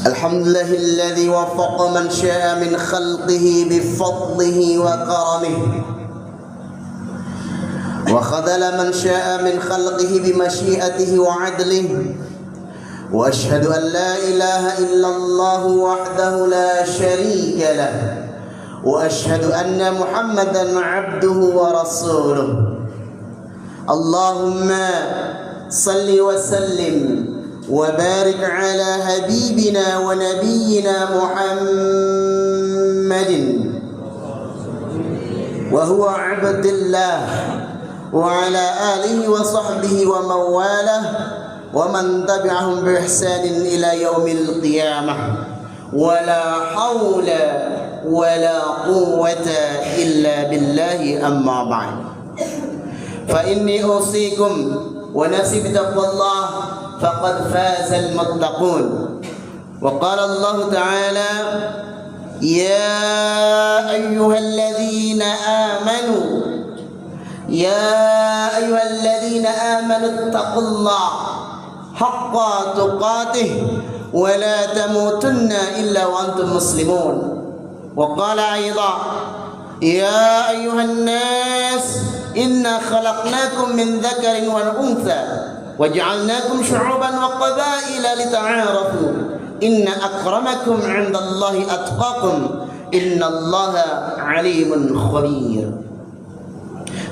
الحمد لله الذي وفق من شاء من خلقه بفضله وكرمه وخذل من شاء من خلقه بمشيئته وعدله وأشهد أن لا إله إلا الله وحده لا شريك له وأشهد أن محمدا عبده ورسوله اللهم صل وسلم وبارك على حبيبنا ونبينا محمد وهو عبد الله وعلى آله وصحبه ومن والاه ومن تبعهم بإحسان إلى يوم القيامة ولا حول ولا قوة إلا بالله أما بعد فإني أوصيكم ونفسي بتقوى الله فقد فاز المتقون وقال الله تعالى يا أيها الذين آمنوا اتقوا الله حق تقاته ولا تموتن إلا وأنتم مسلمون وقال أيضا يا أيها الناس إنا خلقناكم من ذكر وأنثى وجعلناكم شعوبا وقبائل لتعارفوا إن أكرمكم عند الله أتقاكم إن الله عليم خبير.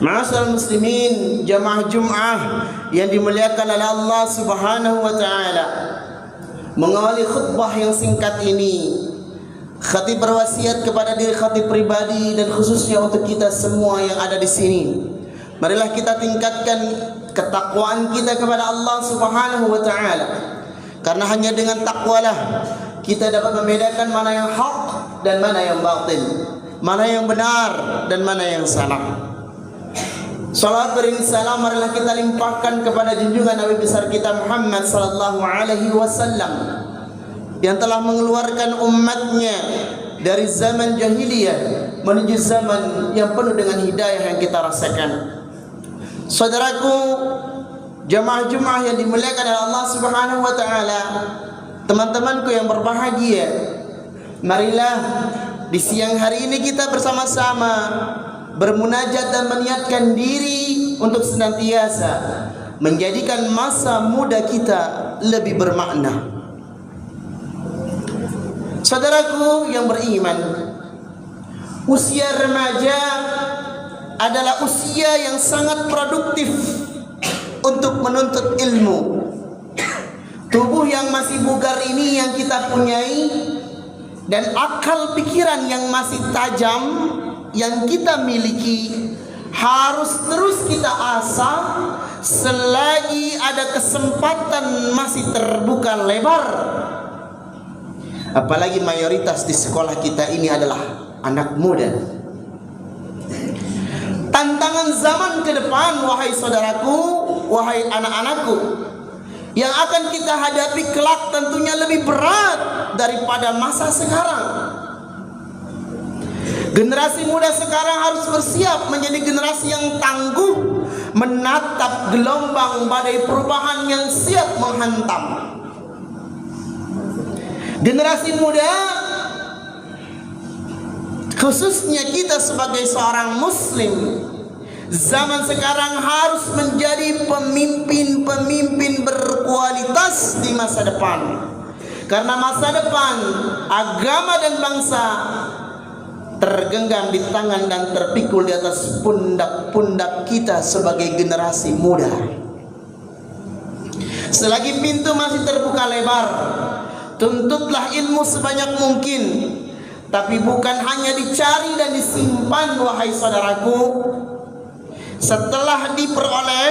Ma'asyiral muslimin, jamaah Jum'ah yang dimuliakan oleh Allah Subhanahu wa taala. Mengawali khutbah yang singkat ini, khatib berwasiat kepada diri khatib pribadi dan khususnya untuk kita semua yang ada di sini. Marilah kita tingkatkan ketakwaan kita kepada Allah Subhanahu wa taala. Karena hanya dengan takwalah kita dapat membedakan mana yang hak dan mana yang batil, mana yang benar dan mana yang salah. Salawat beriring salam marilah kita limpahkan kepada junjungan Nabi besar kita Muhammad sallallahu alaihi wasallam yang telah mengeluarkan umatnya dari zaman jahiliyah menuju zaman yang penuh dengan hidayah yang kita rasakan. Saudaraku, jamaah Jumat yang dimuliakan oleh Allah Subhanahu wa taala, teman-temanku yang berbahagia, marilah di siang hari ini kita bersama-sama bermunajat dan meniatkan diri untuk senantiasa menjadikan masa muda kita lebih bermakna. Saudaraku yang beriman, usia remaja adalah usia yang sangat produktif untuk menuntut ilmu. Tubuh yang masih bugar ini yang kita punyai dan akal pikiran yang masih tajam yang kita miliki harus terus kita asah selagi ada kesempatan masih terbuka lebar. Apalagi mayoritas di sekolah kita ini adalah anak muda. Tantangan zaman ke depan, wahai saudaraku, wahai anak-anakku, yang akan kita hadapi kelak tentunya lebih berat daripada masa sekarang. Generasi muda sekarang harus bersiap menjadi generasi yang tangguh menatap gelombang badai perubahan yang siap menghantam. Generasi muda, khususnya kita sebagai seorang muslim, zaman sekarang harus menjadi pemimpin-pemimpin berkualitas di masa depan. Karena masa depan agama dan bangsa tergenggam di tangan dan terpikul di atas pundak-pundak kita sebagai generasi muda. Selagi pintu masih terbuka lebar, tuntutlah ilmu sebanyak mungkin, tapi bukan hanya dicari dan disimpan, wahai saudaraku. Setelah diperoleh,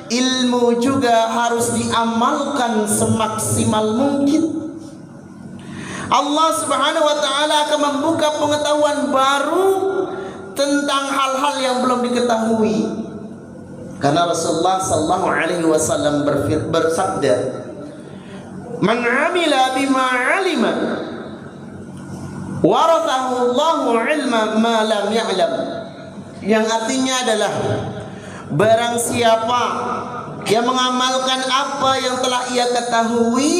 ilmu juga harus diamalkan semaksimal mungkin. Allah Subhanahu wa taala akan membuka pengetahuan baru tentang hal-hal yang belum diketahui. Karena Rasulullah sallallahu alaihi wasallam bersabda, "Man 'amila bima 'alima warathahu Allahu 'ilma ma lam ya'lam." Yang artinya adalah barang siapa yang mengamalkan apa yang telah ia ketahui,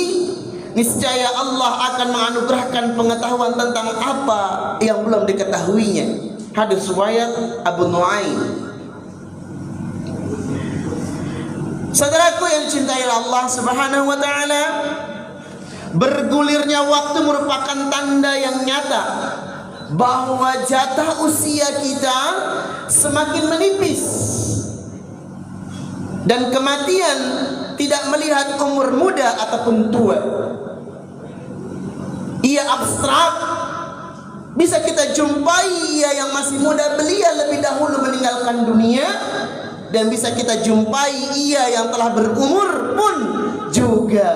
niscaya Allah akan menganugerahkan pengetahuan tentang apa yang belum diketahuinya. Hadis riwayat Abu Nuaim. Saudaraku yang dicintai Allah Subhanahu wa taala, bergulirnya waktu merupakan tanda yang nyata bahwa jatah usia kita semakin menipis, dan kematian tidak melihat umur muda ataupun tua. Ia abstrak. Bisa kita jumpai ia yang masih muda belia lebih dahulu meninggalkan dunia, dan bisa kita jumpai ia yang telah berumur pun juga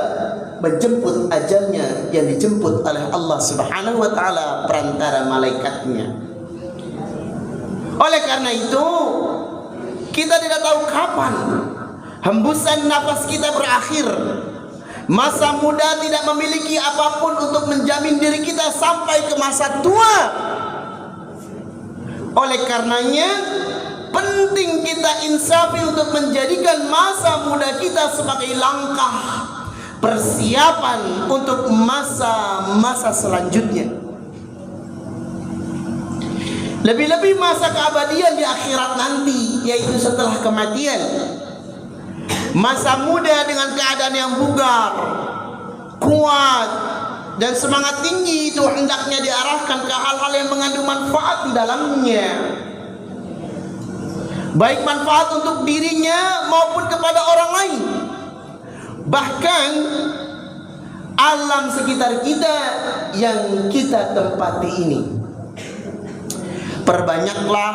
menjemput ajalnya yang dijemput oleh Allah Subhanahu wa taala perantara malaikatnya. Oleh karena itu, kita tidak tahu kapan hembusan nafas kita berakhir. Masa muda tidak memiliki apapun untuk menjamin diri kita sampai ke masa tua. Oleh karenanya, penting kita insafi untuk menjadikan masa muda kita sebagai langkah persiapan untuk masa-masa selanjutnya. Lebih-lebih masa keabadian di akhirat nanti, yaitu setelah kematian. Masa muda dengan keadaan yang bugar, kuat, dan semangat tinggi itu hendaknya diarahkan ke hal-hal yang mengandung manfaat di dalamnya, baik manfaat untuk dirinya maupun kepada orang lain, bahkan alam sekitar kita yang kita tempati ini. Perbanyaklah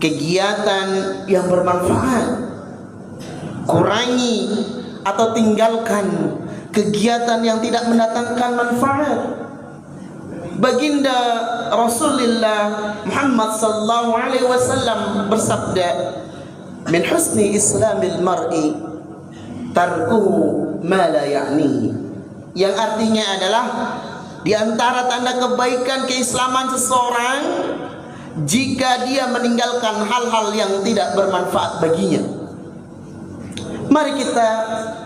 kegiatan yang bermanfaat, kurangi atau tinggalkan kegiatan yang tidak mendatangkan manfaat. Baginda Rasulullah Muhammad sallallahu alaihi wasallam bersabda, "Min husni islamil mar'i tarkuhu ma la ya'nihi." Yang artinya adalah di antara tanda kebaikan keislaman seseorang jika dia meninggalkan hal-hal yang tidak bermanfaat baginya. Mari kita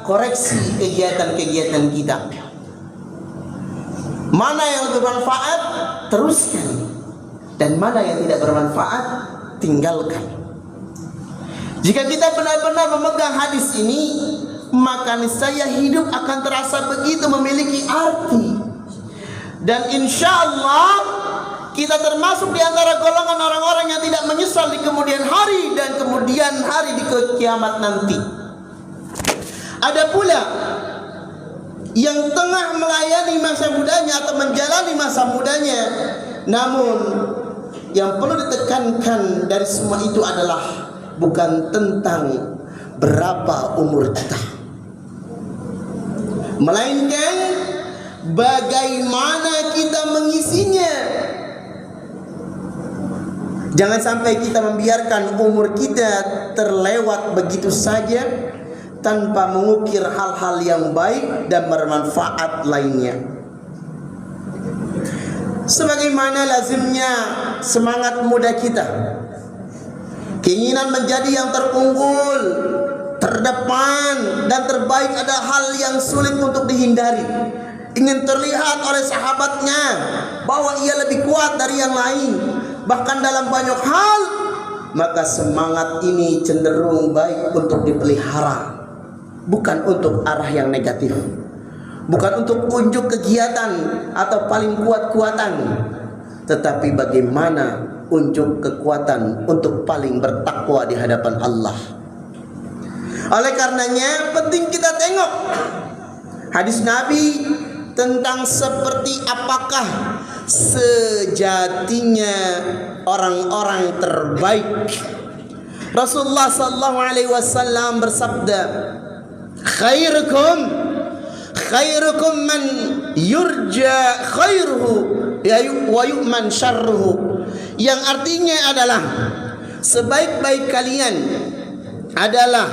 koreksi kegiatan-kegiatan kita. Mana yang bermanfaat, teruskan. Dan mana yang tidak bermanfaat, tinggalkan. Jika kita benar-benar memegang hadis ini, maka niscaya hidup akan terasa begitu memiliki arti. Dan insya Allah kita termasuk di antara golongan orang-orang yang tidak menyesal di kemudian hari dan kemudian hari di kiamat nanti. Ada pula yang tengah melayani masa mudanya atau menjalani masa mudanya, namun yang perlu ditekankan dari semua itu adalah bukan tentang berapa umur kita, melainkan bagaimana kita mengisinya. Jangan sampai kita membiarkan umur kita terlewat begitu saja tanpa mengukir hal-hal yang baik dan bermanfaat lainnya. Sebagaimana lazimnya semangat muda kita, keinginan menjadi yang terunggul, terdepan, dan terbaik ada hal yang sulit untuk dihindari. Ingin terlihat oleh sahabatnya bahwa ia lebih kuat dari yang lain, bahkan dalam banyak hal, maka semangat ini cenderung baik untuk dipelihara, bukan untuk arah yang negatif, bukan untuk unjuk kegiatan atau paling kuat-kuatan, tetapi bagaimana unjuk kekuatan untuk paling bertakwa di hadapan Allah. Oleh karenanya penting kita tengok hadis Nabi tentang seperti apakah sejatinya orang-orang terbaik. Rasulullah sallallahu alaihi wasallam bersabda, khairukum man yurja khairuhu wa yu'man syarruhu. Yang artinya adalah sebaik-baik kalian adalah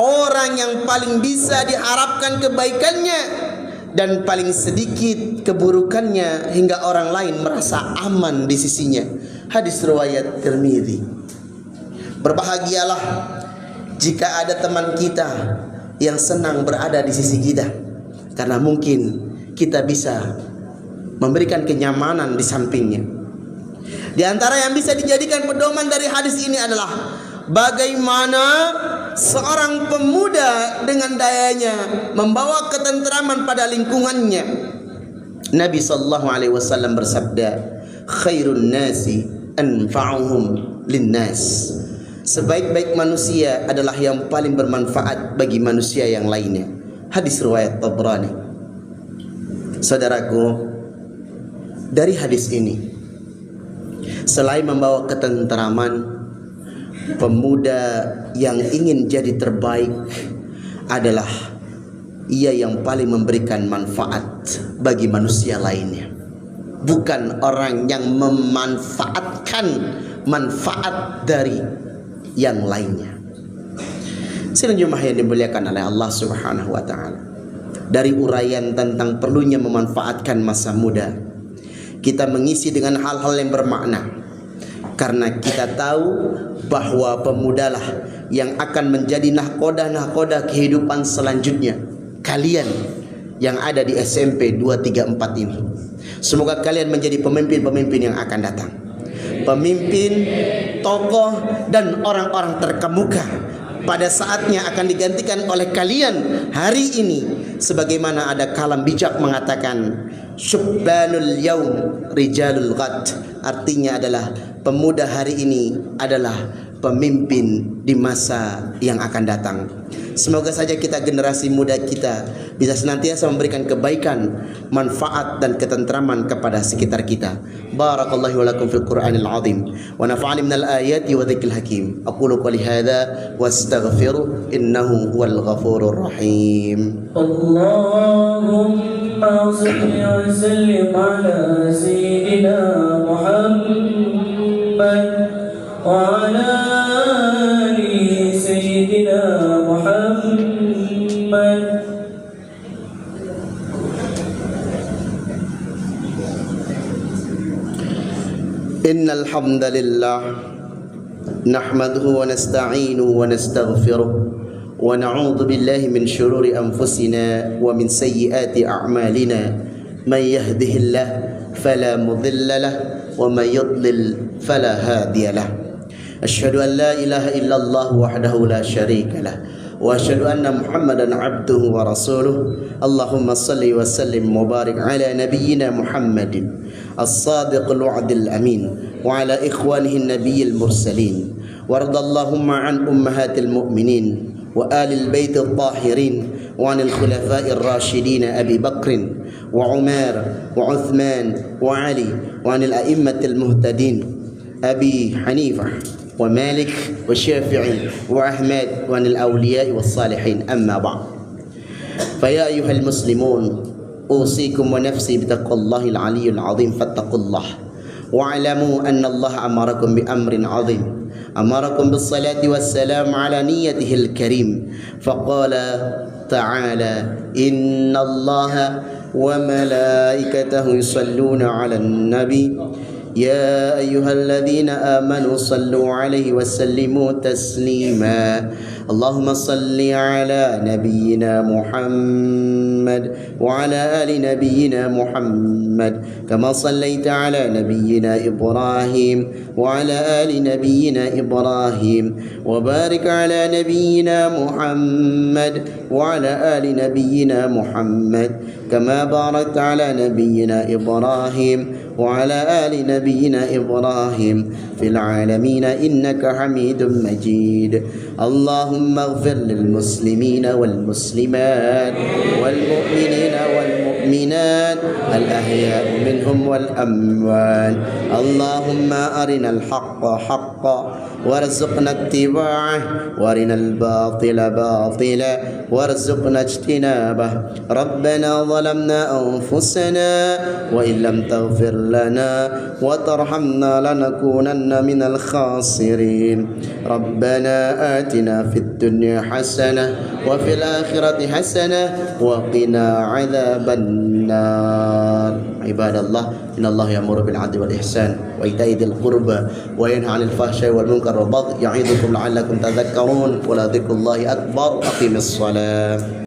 orang yang paling bisa diharapkan kebaikannya dan paling sedikit keburukannya hingga orang lain merasa aman di sisinya. Hadis riwayat Tirmidzi. Berbahagialah jika ada teman kita yang senang berada di sisi kita, karena mungkin kita bisa memberikan kenyamanan di sampingnya. Di antara yang bisa dijadikan pedoman dari hadis ini adalah bagaimana seorang pemuda dengan dayanya membawa ketentraman pada lingkungannya. Nabi sallallahu alaihi wasallam bersabda, khairun nasi anfa'uhum linnas. Sebaik-baik manusia adalah yang paling bermanfaat bagi manusia yang lainnya. Hadis riwayat Tabrani. Saudaraku, dari hadis ini, selain membawa ketentraman, pemuda yang ingin jadi terbaik adalah ia yang paling memberikan manfaat bagi manusia lainnya, bukan orang yang memanfaatkan manfaat dari yang lainnya. Sidang jemaah yang dimuliakan oleh Allah Subhanahu wa taala, dari uraian tentang perlunya memanfaatkan masa muda, kita mengisi dengan hal-hal yang bermakna, karena kita tahu bahwa pemudalah yang akan menjadi nahkoda kehidupan selanjutnya. Kalian yang ada di SMP 234 ini, semoga kalian menjadi pemimpin-pemimpin yang akan datang, pemimpin, tokoh, dan orang-orang terkemuka pada saatnya akan digantikan oleh kalian hari ini. Sebagaimana ada kalam bijak mengatakan, syubbanul yaum rijalul ghad, artinya adalah pemuda hari ini adalah pemimpin di masa yang akan datang. Semoga saja kita, generasi muda kita, bisa senantiasa memberikan kebaikan, manfaat dan ketentraman kepada sekitar kita. Barakallahu wa lakum fil Qur'anil azim wa nafa'ani minal ayati wa dzikril hakim. Aqulu qouli hadza wastaghfiru innahu huwal ghafurur rahim. Allahumma shalli wa sallim ala sayyidina Muhammad wa ala ali sayyidina Innal hamdalillah nahmaduhu wa nasta'inuhu wa nastaghfiruh wa na'udzu billahi min shururi anfusina wa min sayyiati a'malina. Man yahdihillah fala mudilla lahu wa man yudlil fala hadiya lahu. Asyhadu an la ilaha illallah wahdahu la syarika lahu wa asyhadu anna Muhammadan abduhu wa rasuluh. Allahumma salli wa sallim mubarak ala nabiyyina Muhammadin الصادق الوعد الأمين وعلى إخوانه النبي المرسلين وارض اللهم عن أمهات المؤمنين وآل البيت الطاهرين وعن الخلفاء الراشدين أبي بكر وعمر وعثمان وعلي وعن الأئمة المهتدين أبي حنيفة ومالك والشافعي وأحمد وعن الأولياء والصالحين. أما بعد، فيا أيها المسلمون أوصيكم ونفسي بتقوى الله العلي العظيم فاتقوا الله واعلموا أن الله أمركم بأمر عظيم، أمركم بالصلاة والسلام على نيته الكريم، فقال تعالى إن الله وملائكته يصلون على النبي يا أيها الذين آمنوا صلوا عليه وسلموا تسليما. اللهم صل على نبينا محمد وعلى آل نبينا محمد كما صليت على نبينا إبراهيم وعلى آل نبينا إبراهيم وبارك على نبينا محمد وعلى آل نبينا محمد كما باركت على نبينا إبراهيم وعلى آل نبينا إبراهيم في العالمين إنك حميد مجيد. اللهم اغفر للمسلمين والمسلمات والمؤمنين والمؤمنات الأحياء منهم والأموات. اللهم أرنا الحق حقا وارزقنا اتباعه وارنا الباطل باطلا وارزقنا اجتنابه. ربنا ظلمنا أنفسنا وإن لم تغفر لنا وترحمنا لنكونن من الخاسرين. ربنا آتنا في الدنيا حسنة وفي الآخرة حسنة وقنا عذاب النار. عباد الله، إن الله يأمر بالعدل والإحسان وإيتاء ذي القربى وينهى عن الفحشاء والمنكر والبغي يعظكم لعلكم تذكرون ولذكر الله أكبر. أقيم الصلاة.